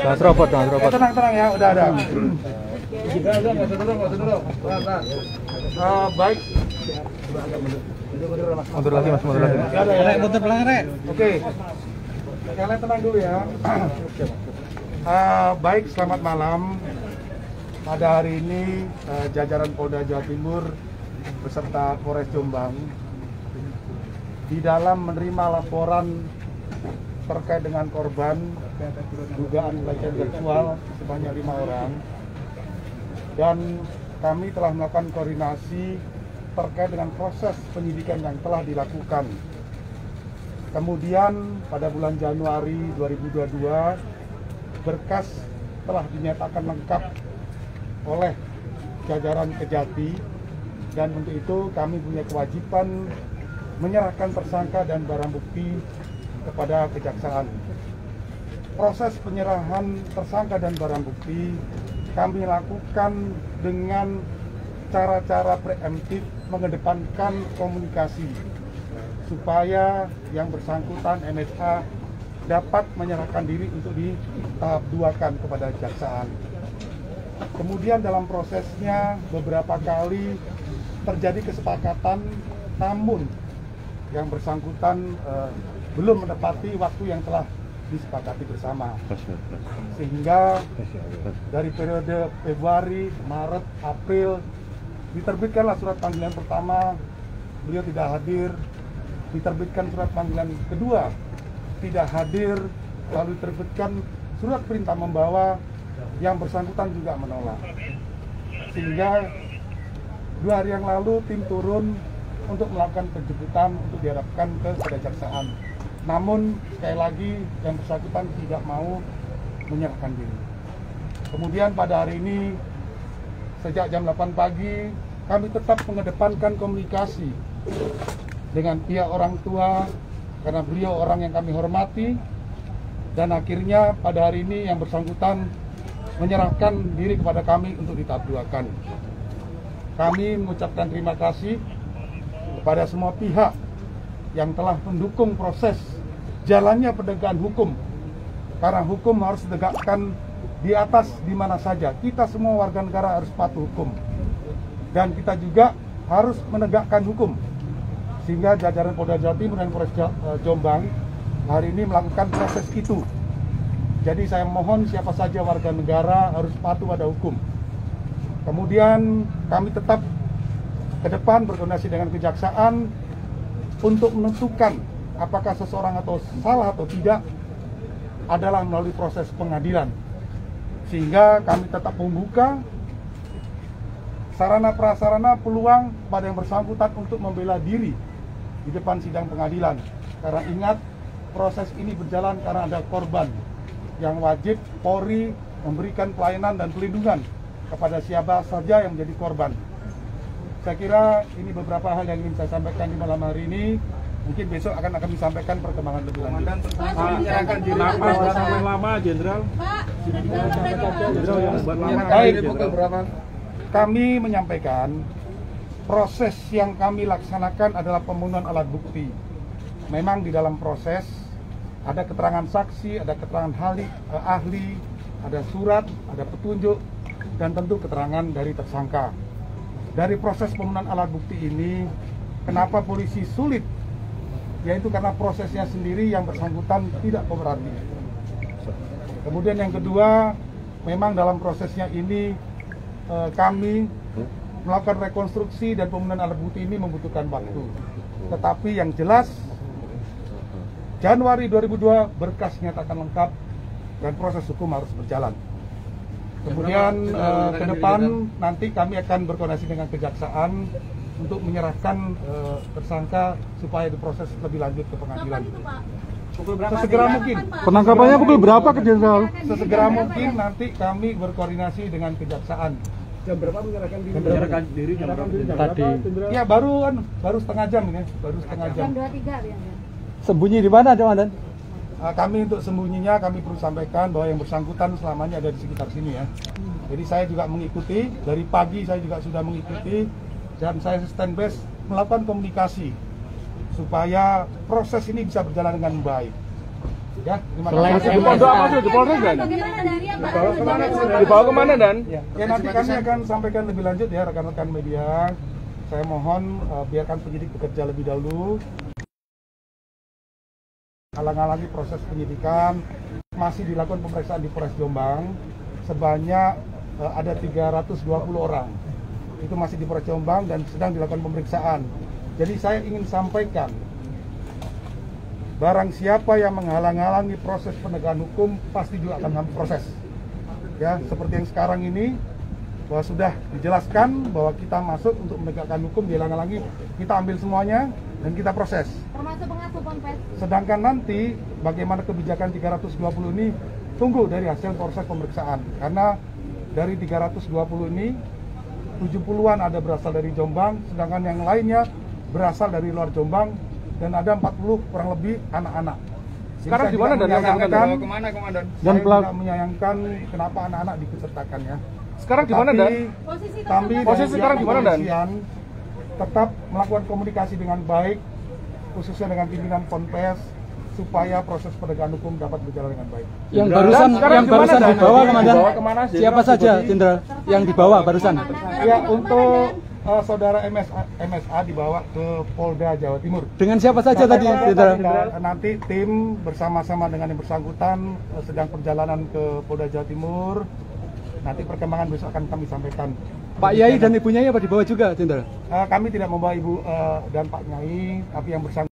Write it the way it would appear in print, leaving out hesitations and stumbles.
Jangan serobot, jangan serobot. Tenang ya, udah ada. Baik. Mundur lagi mas, mundur lagi. Mundur belakang, Rek. Oke. Kalian tenang dulu ya. Baik, selamat malam. Pada hari ini jajaran Polda Jawa Timur beserta Polres Jombang di dalam menerima laporan terkait dengan korban dugaan pelecehan seksual sebanyak 5 orang, dan kami telah melakukan koordinasi terkait dengan proses penyidikan yang telah dilakukan. Kemudian pada bulan Januari 2022 berkas telah dinyatakan lengkap oleh jajaran Kejati, dan untuk itu kami punya kewajiban menyerahkan tersangka dan barang bukti kepada kejaksaan. Proses penyerahan tersangka dan barang bukti kami lakukan dengan cara-cara preemptif, mengedepankan komunikasi supaya yang bersangkutan MSA dapat menyerahkan diri untuk ditahap duakan kepada kejaksaan. Kemudian dalam prosesnya beberapa kali terjadi kesepakatan, namun yang bersangkutan belum menepati waktu yang telah disepakati bersama, sehingga dari periode Februari, Maret, April diterbitkanlah surat panggilan pertama, beliau tidak hadir. Diterbitkan surat panggilan kedua, tidak hadir. Lalu diterbitkan surat perintah membawa, yang bersangkutan juga menolak. Sehingga 2 hari yang lalu tim turun untuk melakukan penjemputan untuk dihadapkan ke kejaksaan. Namun sekali lagi yang bersangkutan tidak mau menyerahkan diri. Kemudian pada hari ini sejak jam 8 pagi kami tetap mengedepankan komunikasi dengan pihak orang tua karena beliau orang yang kami hormati, dan akhirnya pada hari ini yang bersangkutan menyerahkan diri kepada kami untuk ditahap duakan. Kami mengucapkan terima kasih kepada semua pihak yang telah mendukung proses jalannya penegakan hukum, karena hukum harus ditegakkan di atas di mana saja. Kita semua warga negara harus patuh hukum, dan kita juga harus menegakkan hukum, sehingga jajaran Polda Jawa Timur dan Polres Jombang hari ini melakukan proses itu. Jadi saya mohon siapa saja warga negara harus patuh pada hukum. Kemudian kami tetap ke depan berkoordinasi dengan kejaksaan untuk menentukan apakah seseorang atau salah atau tidak adalah melalui proses pengadilan. Sehingga kami tetap membuka sarana prasarana peluang pada yang bersangkutan untuk membela diri di depan sidang pengadilan. Karena ingat, proses ini berjalan karena ada korban, yang wajib Polri memberikan pelayanan dan pelindungan kepada siapa saja yang menjadi korban. Saya kira ini beberapa hal yang ingin saya sampaikan di malam hari ini. Mungkin besok akan disampaikan perkembangan lebih lanjut. Kenapa sampai lama, Jenderal? Jenderal yang buat lama. Baik, kami menyampaikan proses yang kami laksanakan adalah pemenuhan alat bukti. Memang di dalam proses ada keterangan saksi, ada keterangan ahli, ada surat, ada petunjuk, dan tentu keterangan dari tersangka. Dari proses pemenuhan alat bukti ini, kenapa polisi sulit? Yaitu karena prosesnya sendiri yang bersangkutan tidak kooperatif. Kemudian yang kedua, memang dalam prosesnya ini kami melakukan rekonstruksi dan pemenuhan alat bukti ini membutuhkan waktu. Tetapi yang jelas, Januari 2002 berkas nyatakan lengkap dan proses hukum harus berjalan. Kemudian ke depan nanti kami akan berkoordinasi dengan kejaksaan untuk menyerahkan tersangka supaya diproses lebih lanjut ke pengadilan. Sesegera mungkin. Penangkapannya pukul berapa ke Jenderal? Sesegera mungkin nanti kami berkoordinasi dengan kejaksaan. Jam berapa menyerahkan diri? Jam berapa? Tadi. Ya baru setengah jam ini, baru setengah jam. Jam 23 biasanya. Sembunyi di mana, Komandan? Kami untuk sembunyinya kami perlu sampaikan bahwa yang bersangkutan selamanya ada di sekitar sini ya. Jadi saya juga mengikuti, dari pagi saya juga sudah mengikuti, dan saya standby melakukan komunikasi supaya proses ini bisa berjalan dengan baik. Ya, terima Selain kasih. Di pondok apa sih? Di Polres dan? Bagaimana dari ya, Pak? Dibawa kemana dan? Ya, nanti kami akan sampaikan lebih lanjut ya rekan-rekan media. Saya mohon biarkan penyidik bekerja lebih dahulu. Halang-halangi proses penyidikan. Masih dilakukan pemeriksaan di Polres Jombang sebanyak ada 320 orang. Itu masih di Polres Jombang dan sedang dilakukan pemeriksaan. Jadi saya ingin sampaikan, barang siapa yang menghalang-halangi proses penegakan hukum pasti juga akan kami proses. Ya, seperti yang sekarang ini bahwa sudah dijelaskan bahwa kita masuk untuk menegakkan hukum, dihalang-halangi, kita ambil semuanya dan kita proses. Termasuk pengasuh Ponpes. Sedangkan nanti bagaimana kebijakan 320 ini tunggu dari hasil proses pemeriksaan. Karena dari 320 ini 70-an ada berasal dari Jombang, sedangkan yang lainnya berasal dari luar Jombang dan ada 40 kurang lebih anak-anak. Sekarang di mana dan yang kemana komandan? Dan Saya tidak menyayangkan kenapa anak-anak dikecetakan ya. Sekarang di mana dan? Posisi sekarang di mana, Dan? Tetap melakukan komunikasi dengan baik, khususnya dengan pimpinan Ponpes, supaya proses penegakan hukum dapat berjalan dengan baik. Yang barusan dibawa komandan. Dibawa kemana, Jenderal? Siapa saja Jenderal yang dibawa barusan? Ya, untuk saudara MSA dibawa ke Polda Jawa Timur. Dengan siapa saja tadi Jenderal? Nanti tim bersama-sama dengan yang bersangkutan sedang perjalanan ke Polda Jawa Timur. Nanti perkembangan besok akan kami sampaikan. Pak Yai dan Ibu Nyai apa dibawa juga Jenderal? Kami tidak membawa Ibu dan Pak Nyai, tapi yang bersangkutan